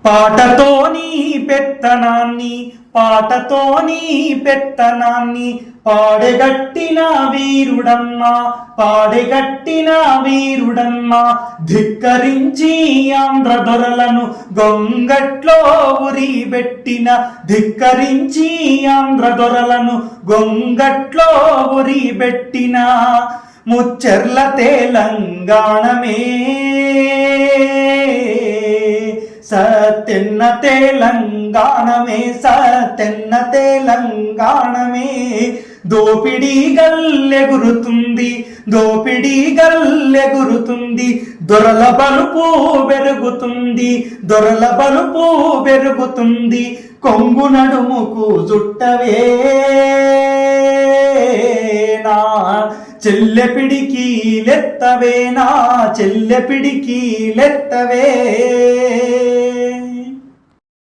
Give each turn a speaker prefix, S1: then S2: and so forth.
S1: పాటతోని పెత్తనాన్ని పాటతోని పెత్తనాన్ని పాడెగట్టిన వీరుడమ్మా పాడెగట్టిన వీరుడమ్మా ధిక్కరించి ఆంధ్ర దొరలను గొంగట్లో ఉరిబెట్టిన ధిక్కరించి ఆంధ్ర దొరలను గొంగట్లో ఉరిబెట్టిన ముచ్చెర్ల తెలంగాణమే సత్యన్న తెలంగాణమే సత్యన్న తెలంగాణమే దోపిడీ గల్లెగురుతుంది దోపిడీ గల్లెగురుతుంది దొరల బలుపు పెరుగుతుంది దొరల బలుపు పెరుగుతుంది కొంగు నడుముకు జుట్టవే నా చెల్లెపిడికి లెత్తవే నా చెల్లెపిడికి లెత్తవే